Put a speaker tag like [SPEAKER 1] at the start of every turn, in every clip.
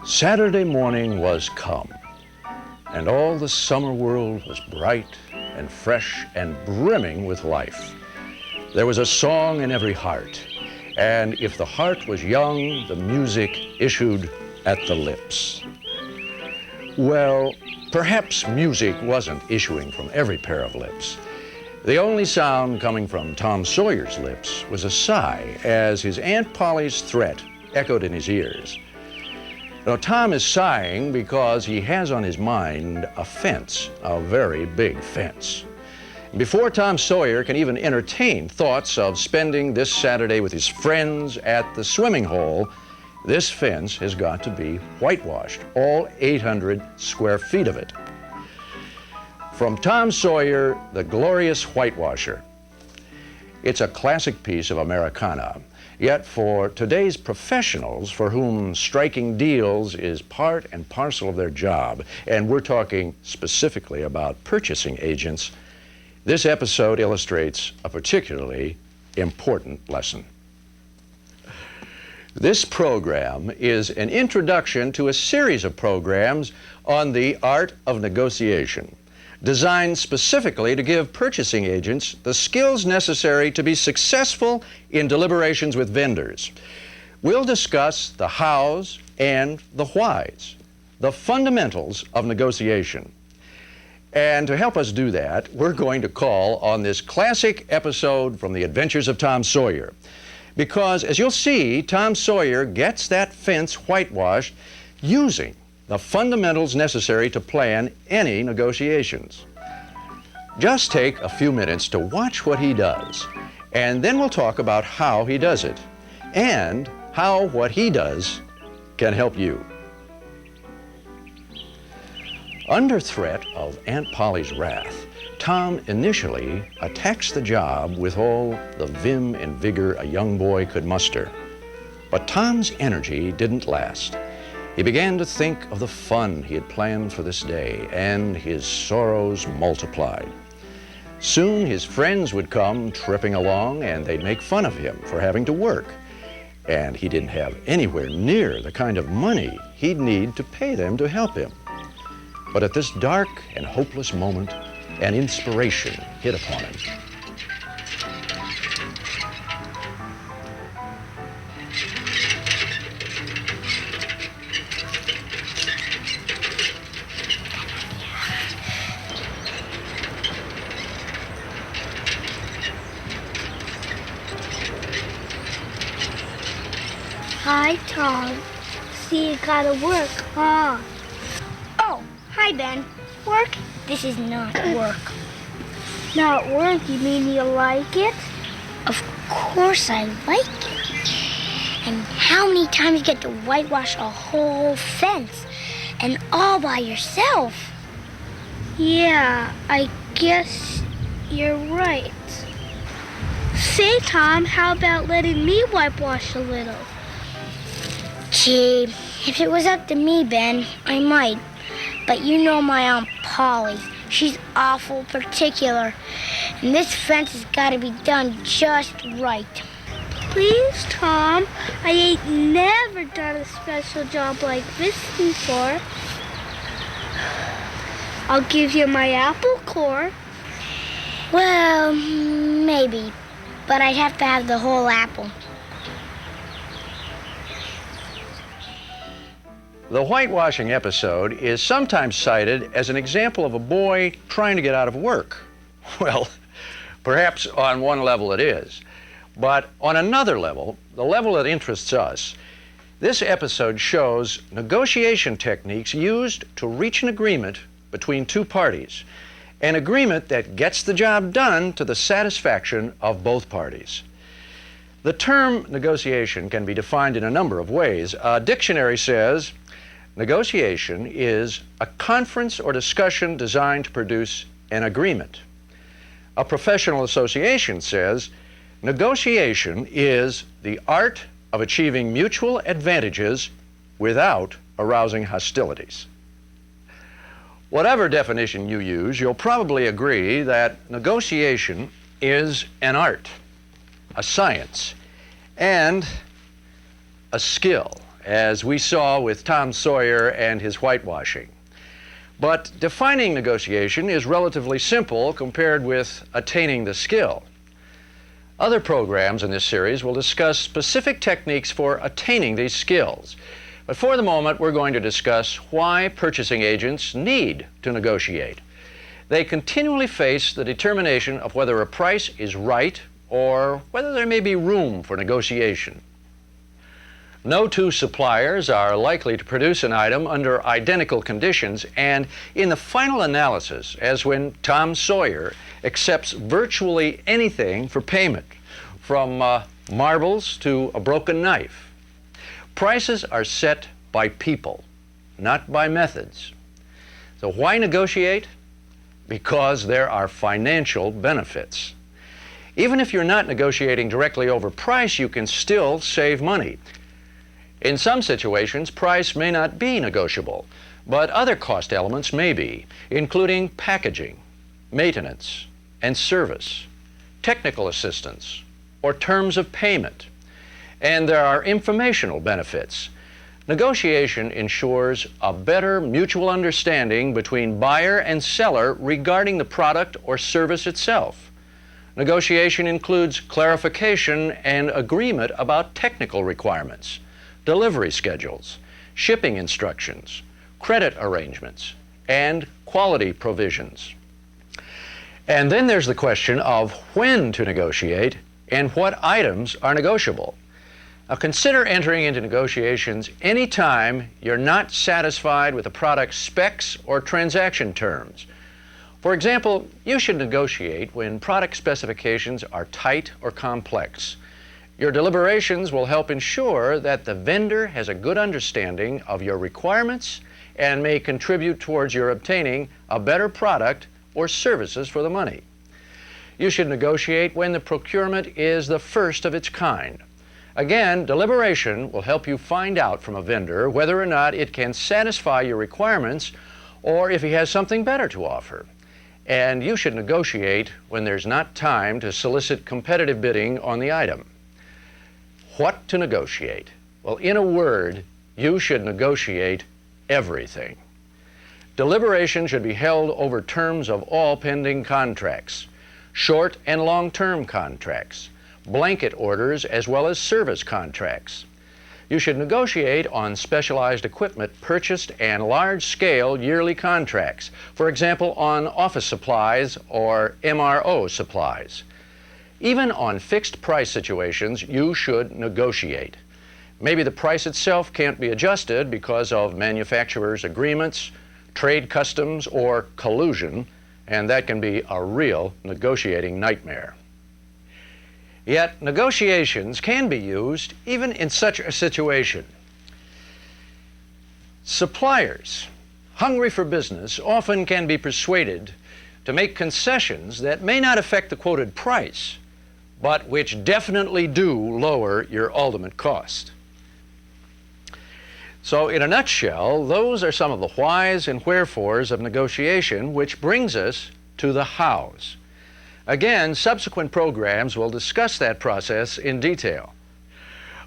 [SPEAKER 1] Saturday morning was come, and all the summer world was bright and fresh and brimming with life. There was a song in every heart, and if the heart was young, the music issued at the lips. Well, perhaps music wasn't issuing from every pair of lips. The only sound coming from Tom Sawyer's lips was a sigh as his Aunt Polly's threat echoed in his ears. Now, Tom is sighing because he has on his mind a fence, a very big fence. Before Tom Sawyer can even entertain thoughts of spending this Saturday with his friends at the swimming hole, this fence has got to be whitewashed, all 800 square feet of it. From Tom Sawyer, the Glorious Whitewasher. It's a classic piece of Americana. Yet for today's professionals for whom striking deals is part and parcel of their job, and we're talking specifically about purchasing agents, this episode illustrates a particularly important lesson. This program is an introduction to a series of programs on the art of negotiation, designed specifically to give purchasing agents the skills necessary to be successful in deliberations with vendors. We'll discuss the hows and the whys, the fundamentals of negotiation. And to help us do that, we're going to call on this classic episode from the Adventures of Tom Sawyer. Because, as you'll see, Tom Sawyer gets that fence whitewashed using the fundamentals necessary to plan any negotiations. Just take a few minutes to watch what he does, and then we'll talk about how he does it, and how what he does can help you. Under threat of Aunt Polly's wrath, Tom initially attacks the job with all the vim and vigor a young boy could muster. But Tom's energy didn't last. He began to think of the fun he had planned for this day, and his sorrows multiplied. Soon his friends would come tripping along, and they'd make fun of him for having to work. And he didn't have anywhere near the kind of money he'd need to pay them to help him. But at this dark and hopeless moment, an inspiration hit upon him.
[SPEAKER 2] Hi, Tom. See, you gotta work, huh?
[SPEAKER 3] Oh, hi, Ben. Work? This is not work.
[SPEAKER 2] Not work? You mean you like it?
[SPEAKER 3] Of course I like it. And how many times you get to whitewash a whole fence? And all by yourself?
[SPEAKER 2] Yeah, I guess you're right. Say, Tom, how about letting me whitewash a little?
[SPEAKER 3] Gee, if it was up to me, Ben, I might. But you know my Aunt Polly. She's awful particular. And this fence has got to be done just right.
[SPEAKER 2] Please, Tom. I ain't never done a special job like this before. I'll give you my apple core.
[SPEAKER 3] Well, maybe. But I'd have to have the whole apple.
[SPEAKER 1] The whitewashing episode is sometimes cited as an example of a boy trying to get out of work. Well, perhaps on one level it is. But on another level, the level that interests us, this episode shows negotiation techniques used to reach an agreement between two parties. An agreement that gets the job done to the satisfaction of both parties. The term negotiation can be defined in a number of ways. A dictionary says, negotiation is a conference or discussion designed to produce an agreement. A professional association says, negotiation is the art of achieving mutual advantages without arousing hostilities. Whatever definition you use, you'll probably agree that negotiation is an art, a science, and a skill. as we saw with Tom Sawyer and his whitewashing. But defining negotiation is relatively simple compared with attaining the skill. Other programs in this series will discuss specific techniques for attaining these skills. But for the moment, we're going to discuss why purchasing agents need to negotiate. They continually face the determination of whether a price is right or whether there may be room for negotiation. No two suppliers are likely to produce an item under identical conditions, and in the final analysis, as when Tom Sawyer accepts virtually anything for payment, from marbles to a broken knife. Prices are set by people, not by methods. So why negotiate? Because there are financial benefits. Even if you're not negotiating directly over price, you can still save money. In some situations, price may not be negotiable, but other cost elements may be, including packaging, maintenance, and service, technical assistance, or terms of payment. And there are informational benefits. Negotiation ensures a better mutual understanding between buyer and seller regarding the product or service itself. Negotiation includes clarification and agreement about technical requirements, delivery schedules, shipping instructions, credit arrangements, and quality provisions. And then there's the question of when to negotiate and what items are negotiable. Now consider entering into negotiations anytime you're not satisfied with the product's specs or transaction terms. For example, you should negotiate when product specifications are tight or complex. Your deliberations will help ensure that the vendor has a good understanding of your requirements and may contribute towards your obtaining a better product or services for the money. You should negotiate when the procurement is the first of its kind. Again, deliberation will help you find out from a vendor whether or not it can satisfy your requirements or if he has something better to offer. And you should negotiate when there's not time to solicit competitive bidding on the item. What to negotiate? Well, in a word, you should negotiate everything. Deliberation should be held over terms of all pending contracts, short and long-term contracts, blanket orders, as well as service contracts. You should negotiate on specialized equipment purchased and large-scale yearly contracts, for example, on office supplies or MRO supplies. Even on fixed price situations, you should negotiate. Maybe the price itself can't be adjusted because of manufacturers' agreements, trade customs, or collusion, and that can be a real negotiating nightmare. Yet, negotiations can be used even in such a situation. Suppliers, hungry for business, often can be persuaded to make concessions that may not affect the quoted price, but which definitely do lower your ultimate cost. So, in a nutshell, those are some of the whys and wherefores of negotiation, which brings us to the hows. Again, subsequent programs will discuss that process in detail.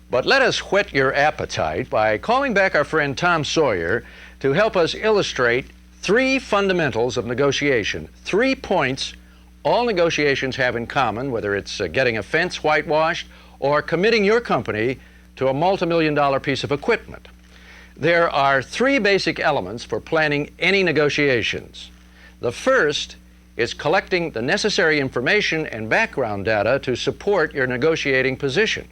[SPEAKER 1] But let us whet your appetite by calling back our friend Tom Sawyer to help us illustrate 3 fundamentals of negotiation, 3 points all negotiations have in common, whether it's getting a fence whitewashed or committing your company to a multi-million-dollar piece of equipment. There are 3 basic elements for planning any negotiations. The first is collecting the necessary information and background data to support your negotiating position.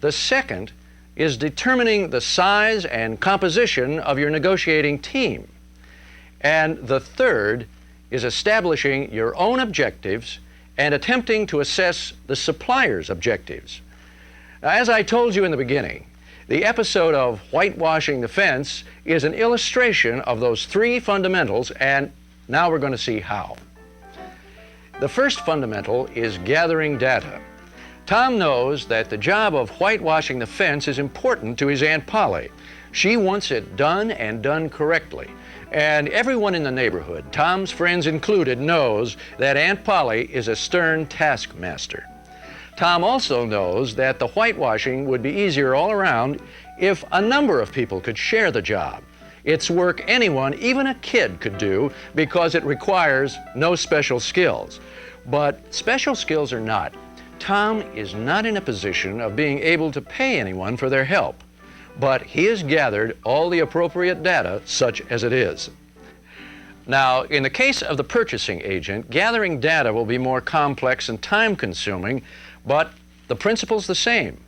[SPEAKER 1] The second is determining the size and composition of your negotiating team. And the third is establishing your own objectives and attempting to assess the supplier's objectives. Now, as I told you in the beginning, the episode of Whitewashing the Fence is an illustration of those 3 fundamentals, and now we're going to see how. The first fundamental is gathering data. Tom knows that the job of whitewashing the fence is important to his Aunt Polly. She wants it done and done correctly. And everyone in the neighborhood, Tom's friends included, knows that Aunt Polly is a stern taskmaster. Tom also knows that the whitewashing would be easier all around if a number of people could share the job. It's work anyone, even a kid, could do because it requires no special skills. But special skills or not, Tom is not in a position of being able to pay anyone for their help. But he has gathered all the appropriate data, such as it is. Now, in the case of the purchasing agent, gathering data will be more complex and time-consuming, but the principle's the same.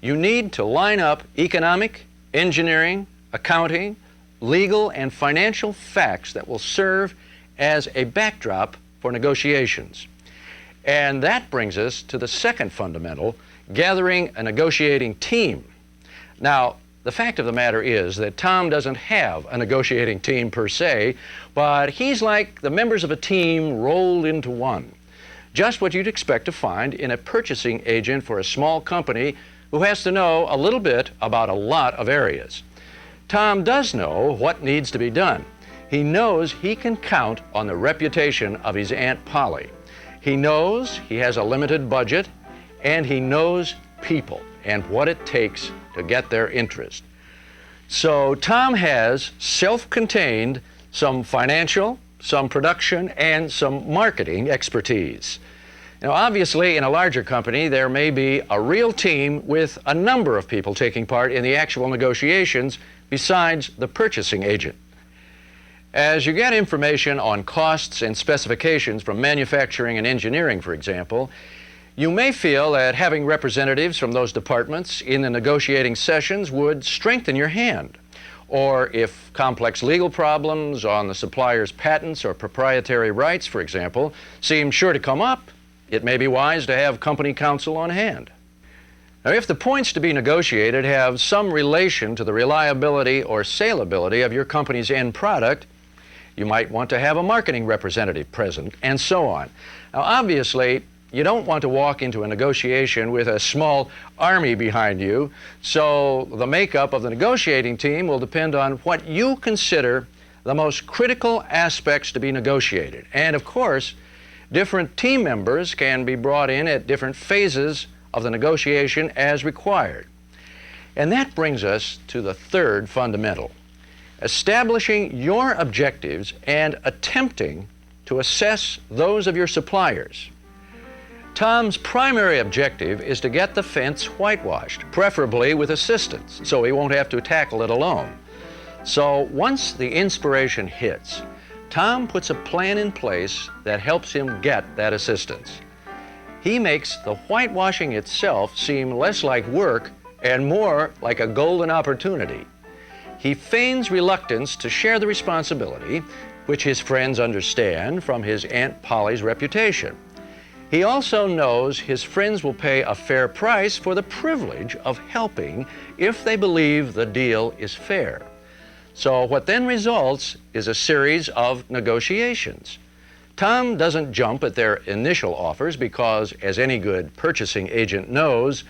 [SPEAKER 1] You need to line up economic, engineering, accounting, legal, and financial facts that will serve as a backdrop for negotiations. And that brings us to the second fundamental, gathering a negotiating team. Now, the fact of the matter is that Tom doesn't have a negotiating team per se, but he's like the members of a team rolled into one. Just what you'd expect to find in a purchasing agent for a small company who has to know a little bit about a lot of areas. Tom does know what needs to be done. He knows he can count on the reputation of his Aunt Polly. He knows he has a limited budget, and he knows people and what it takes to get their interest. So Tom has self-contained some financial, some production, and some marketing expertise. Now, obviously, in a larger company, there may be a real team with a number of people taking part in the actual negotiations besides the purchasing agent. As you get information on costs and specifications from manufacturing and engineering, for example, you may feel that having representatives from those departments in the negotiating sessions would strengthen your hand. Or if complex legal problems on the supplier's patents or proprietary rights, for example, seem sure to come up, it may be wise to have company counsel on hand. Now, if the points to be negotiated have some relation to the reliability or saleability of your company's end product, you might want to have a marketing representative present, and so on. Now, obviously, you don't want to walk into a negotiation with a small army behind you, so the makeup of the negotiating team will depend on what you consider the most critical aspects to be negotiated. And of course, different team members can be brought in at different phases of the negotiation as required. And that brings us to the third fundamental: establishing your objectives and attempting to assess those of your suppliers. Tom's primary objective is to get the fence whitewashed, preferably with assistance, so he won't have to tackle it alone. So once the inspiration hits, Tom puts a plan in place that helps him get that assistance. He makes the whitewashing itself seem less like work and more like a golden opportunity. He feigns reluctance to share the responsibility, which his friends understand from his Aunt Polly's reputation. He also knows his friends will pay a fair price for the privilege of helping if they believe the deal is fair. So what then results is a series of negotiations. Tom doesn't jump at their initial offers because, as any good purchasing agent knows,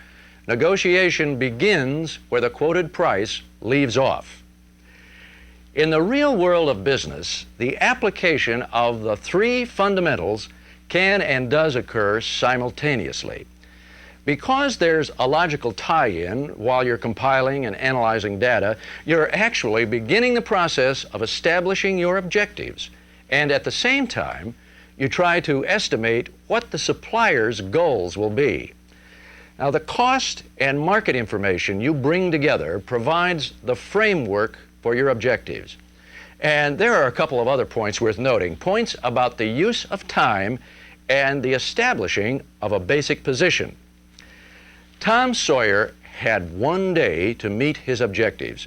[SPEAKER 1] negotiation begins where the quoted price leaves off. In the real world of business, the application of the three fundamentals can and does occur simultaneously. Because there's a logical tie-in while you're compiling and analyzing data, you're actually beginning the process of establishing your objectives, and at the same time, you try to estimate what the supplier's goals will be. Now, the cost and market information you bring together provides the framework for your objectives. And there are a couple of other points worth noting, points about the use of time and the establishing of a basic position. Tom Sawyer had one day to meet his objectives.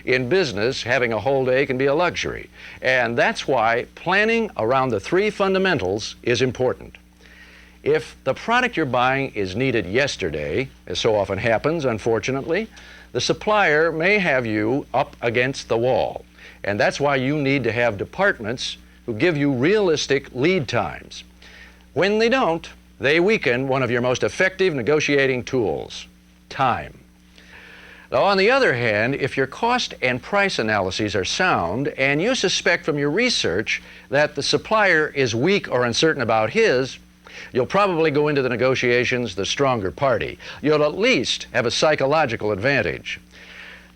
[SPEAKER 1] In business, having a whole day can be a luxury, and that's why planning around the three fundamentals is important. If the product you're buying is needed yesterday, as so often happens, unfortunately, the supplier may have you up against the wall, and that's why you need to have departments who give you realistic lead times. When they don't, they weaken one of your most effective negotiating tools: time. Now, on the other hand, if your cost and price analyses are sound and you suspect from your research that the supplier is weak or uncertain about his, You'll probably go into the negotiations the stronger party. You'll at least have a psychological advantage.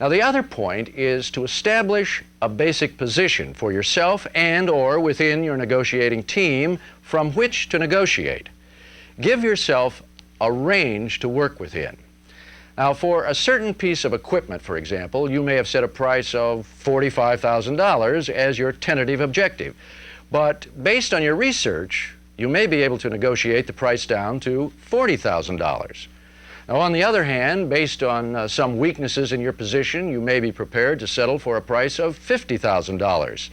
[SPEAKER 1] Now, the other point is to establish a basic position for yourself and or within your negotiating team from which to negotiate. Give yourself a range to work within. Now, for a certain piece of equipment, for example, you may have set a price of $45,000 as your tentative objective. But based on your research, you may be able to negotiate the price down to $40,000. Now, on the other hand, based on some weaknesses in your position, you may be prepared to settle for a price of $50,000.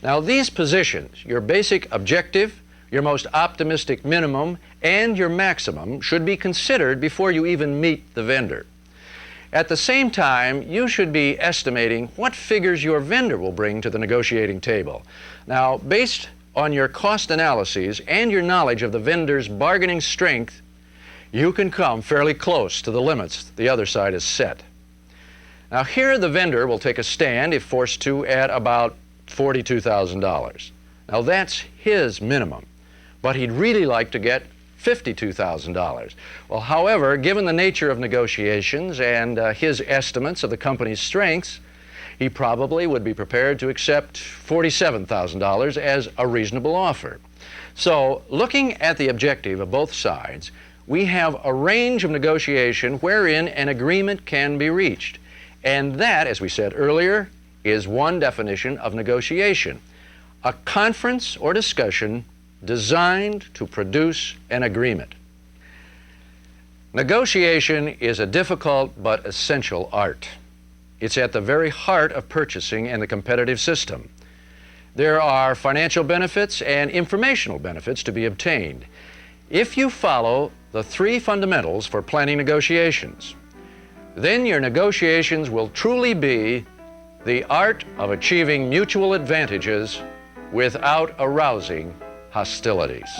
[SPEAKER 1] Now, these positions, your basic objective, your most optimistic minimum, and your maximum should be considered before you even meet the vendor. At the same time, you should be estimating what figures your vendor will bring to the negotiating table. Now, based on your cost analyses and your knowledge of the vendor's bargaining strength, you can come fairly close to the limits the other side has set. Now, here the vendor will take a stand if forced to at about $42,000. Now, that's his minimum, but he'd really like to get $52,000. Well, however, given the nature of negotiations and his estimates of the company's strengths, he probably would be prepared to accept $47,000 as a reasonable offer. So, looking at the objective of both sides, we have a range of negotiation wherein an agreement can be reached. And that, as we said earlier, is one definition of negotiation: a conference or discussion designed to produce an agreement. Negotiation is a difficult but essential art. It's at the very heart of purchasing and the competitive system. There are financial benefits and informational benefits to be obtained if you follow the three fundamentals for planning negotiations. Then your negotiations will truly be the art of achieving mutual advantages without arousing hostilities.